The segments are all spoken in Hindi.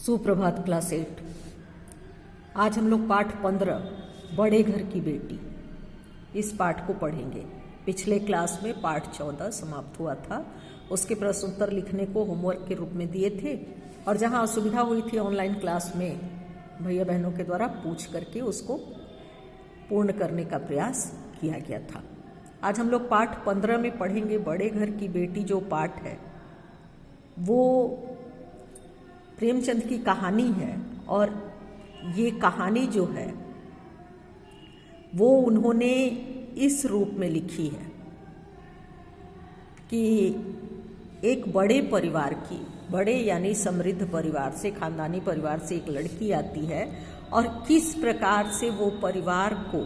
सुप्रभात क्लास 8। आज हम लोग पाठ 15 बड़े घर की बेटी इस पाठ को पढ़ेंगे। पिछले क्लास में पाठ 14 समाप्त हुआ था। उसके प्रश्न उत्तर लिखने को होमवर्क के रूप में दिए थे और जहां असुविधा हुई थी ऑनलाइन क्लास में भैया बहनों के द्वारा पूछ करके उसको पूर्ण करने का प्रयास किया गया था। आज हम लोग पाठ 15 में पढ़ेंगे बड़े घर की बेटी। जो पाठ है वो प्रेमचंद की कहानी है और ये कहानी जो है वो उन्होंने इस रूप में लिखी है कि एक बड़े परिवार की, बड़े यानी समृद्ध परिवार से, खानदानी परिवार से एक लड़की आती है और किस प्रकार से वो परिवार को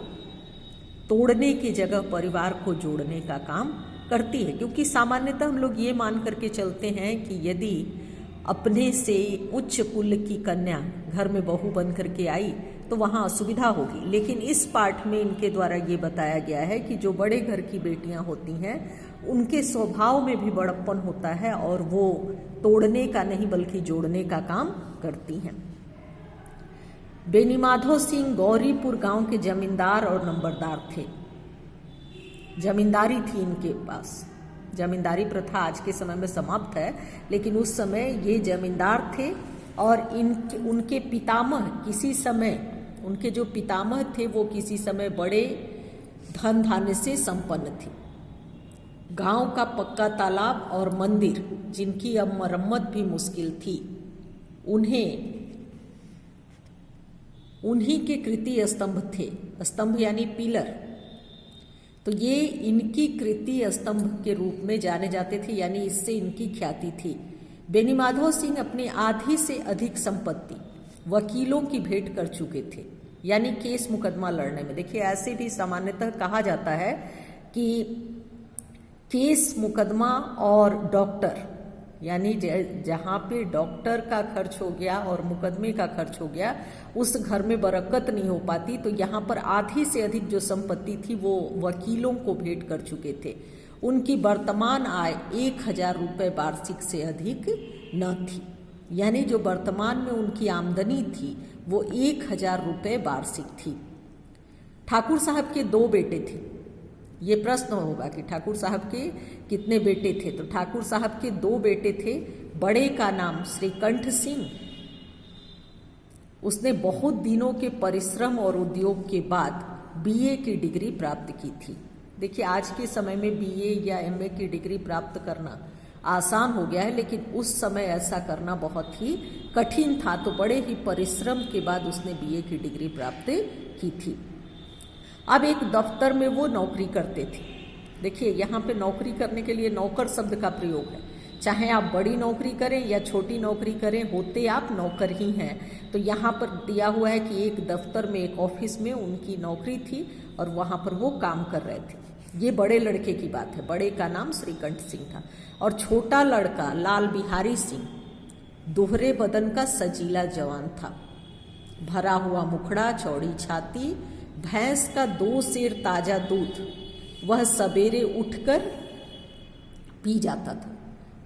तोड़ने की जगह परिवार को जोड़ने का काम करती है। क्योंकि सामान्यतः हम लोग ये मान करके चलते हैं कि यदि अपने से उच्च कुल की कन्या घर में बहू बन करके आई तो वहाँ असुविधा होगी, लेकिन इस पाठ में इनके द्वारा ये बताया गया है कि जो बड़े घर की बेटियां होती हैं उनके स्वभाव में भी बड़प्पन होता है और वो तोड़ने का नहीं बल्कि जोड़ने का काम करती हैं। बेनीमाधव सिंह गौरीपुर गांव के जमींदार और नंबरदार थे। जमींदारी थी इनके पास। जमींदारी प्रथा आज के समय में समाप्त है, लेकिन उस समय ये जमींदार थे और उनके पितामह किसी समय, उनके जो पितामह थे वो किसी समय बड़े धन धान्य से संपन्न थे। गांव का पक्का तालाब और मंदिर जिनकी अब मरम्मत भी मुश्किल थी, उन्हीं के कृति स्तंभ थे। स्तंभ यानी पिलर, तो ये इनकी कृति स्तंभ के रूप में जाने जाते थे, यानी इससे इनकी ख्याति थी। बेनीमाधव सिंह अपनी आधी से अधिक संपत्ति वकीलों की भेंट कर चुके थे, यानी केस मुकदमा लड़ने में। देखिए ऐसे भी सामान्यतः कहा जाता है कि केस मुकदमा और डॉक्टर, यानी जहाँ पे डॉक्टर का खर्च हो गया और मुकदमे का खर्च हो गया उस घर में बरकत नहीं हो पाती। तो यहाँ पर आधी से अधिक जो संपत्ति थी वो वकीलों को भेंट कर चुके थे। उनकी वर्तमान आय 1000 रुपये वार्षिक से अधिक न थी, यानी जो वर्तमान में उनकी आमदनी थी वो 1000 रुपये वार्षिक थी। ठाकुर साहब के 2 बेटे थे। ये प्रश्न होगा कि ठाकुर साहब के कितने बेटे थे, तो ठाकुर साहब के 2 बेटे थे। बड़े का नाम श्रीकंठ सिंह, उसने बहुत दिनों के परिश्रम और उद्योग के बाद बीए की डिग्री प्राप्त की थी। देखिए आज के समय में बीए या एमए की डिग्री प्राप्त करना आसान हो गया है, लेकिन उस समय ऐसा करना बहुत ही कठिन था। तो बड़े ही परिश्रम के बाद उसने बीए की डिग्री प्राप्त की थी। अब एक दफ्तर में वो नौकरी करते थे। देखिए यहाँ पे नौकरी करने के लिए नौकर शब्द का प्रयोग है। चाहे आप बड़ी नौकरी करें या छोटी नौकरी करें, होते आप नौकर ही हैं। तो यहाँ पर दिया हुआ है कि एक दफ्तर में, एक ऑफिस में उनकी नौकरी थी और वहाँ पर वो काम कर रहे थे। ये बड़े लड़के की बात है। बड़े का नाम श्रीकंठ सिंह था और छोटा लड़का लाल बिहारी सिंह दोहरे बदन का सजीला जवान था। भरा हुआ मुखड़ा, चौड़ी छाती, भैंस का 2 सेर ताजा दूध वह सवेरे उठकर पी जाता था।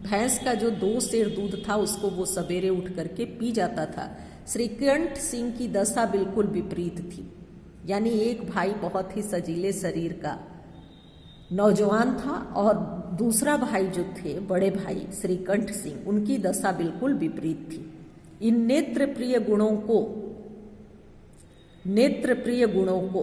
भैंस का जो 2 सेर दूध था उसको वो सवेरे उठ करके पी जाता था। श्रीकंठ सिंह की दशा बिल्कुल विपरीत थी, यानी एक भाई बहुत ही सजीले शरीर का नौजवान था और दूसरा भाई जो थे, बड़े भाई श्रीकंठ सिंह, उनकी दशा बिल्कुल विपरीत थी। इन नेत्र प्रिय गुणों को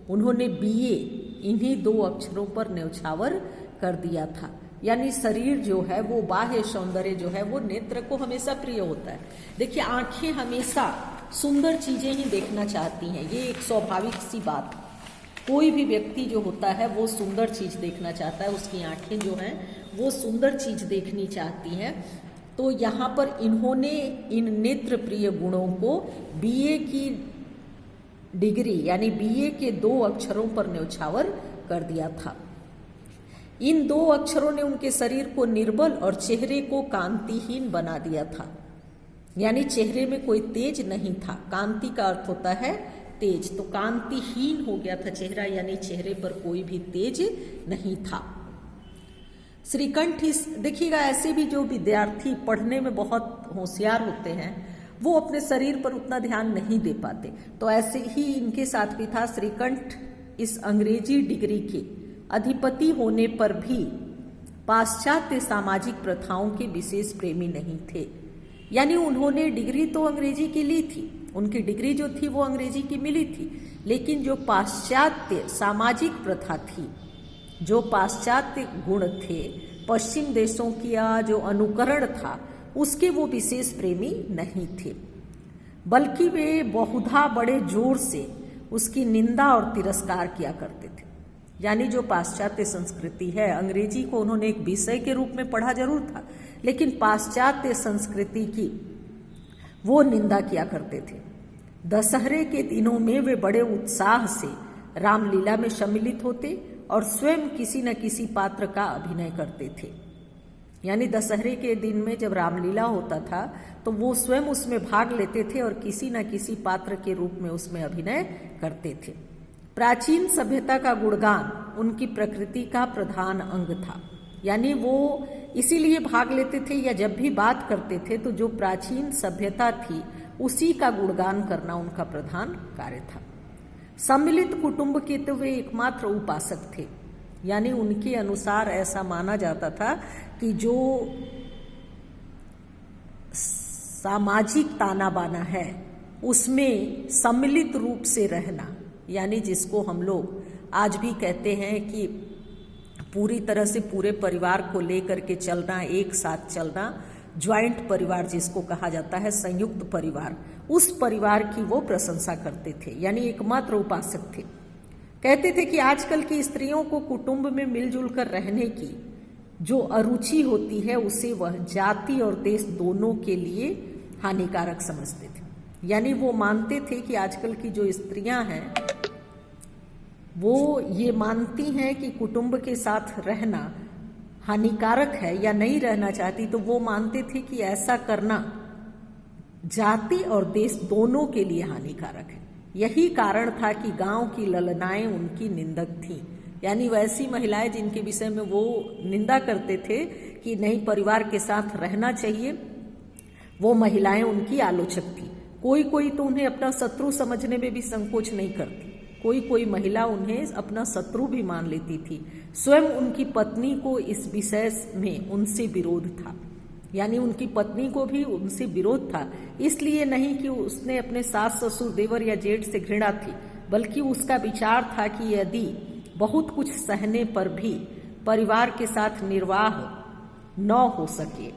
उन्होंने बीए इन्हीं 2 अक्षरों पर न्यौछावर कर दिया था। यानी शरीर जो है वो, बाह्य सौंदर्य जो है वो नेत्र को हमेशा प्रिय होता है। देखिए आंखें हमेशा सुंदर चीजें ही देखना चाहती हैं, ये एक स्वाभाविक सी बात है। कोई भी व्यक्ति जो होता है वो सुंदर चीज देखना चाहता है, उसकी आंखें जो हैं वो सुंदर चीज देखनी चाहती हैं। तो यहाँ पर इन्होंने इन नेत्र प्रिय गुणों को बीए की डिग्री यानी बीए के 2 अक्षरों पर न्यौछावर कर दिया था। इन 2 अक्षरों ने उनके शरीर को निर्बल और चेहरे को कांतिहीन बना दिया था, यानी चेहरे में कोई तेज नहीं था। कांति का अर्थ होता है तेज, तो कांतिहीन हो गया था चेहरा, यानी चेहरे पर कोई भी तेज नहीं था। श्रीकंठ, देखिएगा ऐसे भी जो विद्यार्थी पढ़ने में बहुत होशियार होते हैं वो अपने शरीर पर उतना ध्यान नहीं दे पाते। तो ऐसे ही इनके साथ भी था। श्रीकंठ इस अंग्रेजी डिग्री के अधिपति होने पर भी पाश्चात्य सामाजिक प्रथाओं के विशेष प्रेमी नहीं थे। यानी उन्होंने डिग्री तो अंग्रेजी की ली थी, उनकी डिग्री जो थी वो अंग्रेजी की मिली थी, लेकिन जो पाश्चात्य सामाजिक प्रथा थी, जो पाश्चात्य गुण थे, पश्चिम देशों का जो अनुकरण था, उसके वो विशेष प्रेमी नहीं थे, बल्कि वे बहुधा बड़े जोर से उसकी निंदा और तिरस्कार किया करते थे। यानी जो पाश्चात्य संस्कृति है, अंग्रेजी को उन्होंने एक विषय के रूप में पढ़ा जरूर था, लेकिन पाश्चात्य संस्कृति की वो निंदा किया करते थे। दशहरे के दिनों में वे बड़े उत्साह से रामलीला में सम्मिलित होते और स्वयं किसी न किसी पात्र का अभिनय करते थे। यानी दशहरे के दिन में जब रामलीला होता था तो वो स्वयं उसमें भाग लेते थे और किसी न किसी पात्र के रूप में उसमें अभिनय करते थे। प्राचीन सभ्यता का गुणगान उनकी प्रकृति का प्रधान अंग था। यानी वो इसीलिए भाग लेते थे या जब भी बात करते थे तो जो प्राचीन सभ्यता थी उसी का गुणगान करना उनका प्रधान कार्य था। सम्मिलित कुटुंब के तो वे एकमात्र उपासक थे। यानी उनके अनुसार ऐसा माना जाता था कि जो सामाजिक ताना बाना है उसमें सम्मिलित रूप से रहना, यानी जिसको हम लोग आज भी कहते हैं कि पूरी तरह से पूरे परिवार को लेकर के चलना, एक साथ चलना, ज्वाइंट परिवार जिसको कहा जाता है, संयुक्त परिवार, उस परिवार की वो प्रशंसा करते थे। यानी एकमात्र उपासक थे। कहते थे कि आजकल की स्त्रियों को कुटुंब में मिलजुल कर रहने की जो अरुचि होती है उसे वह जाति और देश दोनों के लिए हानिकारक समझते थे। यानी वो मानते थे कि आजकल की जो स्त्रियां हैं वो ये मानती हैं कि कुटुंब के साथ रहना हानिकारक है या नहीं रहना चाहती, तो वो मानते थे कि ऐसा करना जाति और देश दोनों के लिए हानिकारक है। यही कारण था कि गांव की ललनाएं उनकी निंदक थीं। यानी वैसी महिलाएं जिनके विषय में वो निंदा करते थे कि नहीं परिवार के साथ रहना चाहिए, वो महिलाएं उनकी आलोचक थी। कोई कोई तो उन्हें अपना शत्रु समझने में भी संकोच नहीं करती, कोई कोई महिला उन्हें अपना शत्रु भी मान लेती थी। स्वयं उनकी पत्नी को इस विषय में उनसे विरोध था। यानी उनकी पत्नी को भी उनसे विरोध था, इसलिए नहीं कि उसने अपने सास ससुर देवर या जेठ से घृणा थी, बल्कि उसका विचार था कि यदि बहुत कुछ सहने पर भी परिवार के साथ निर्वाह न हो सके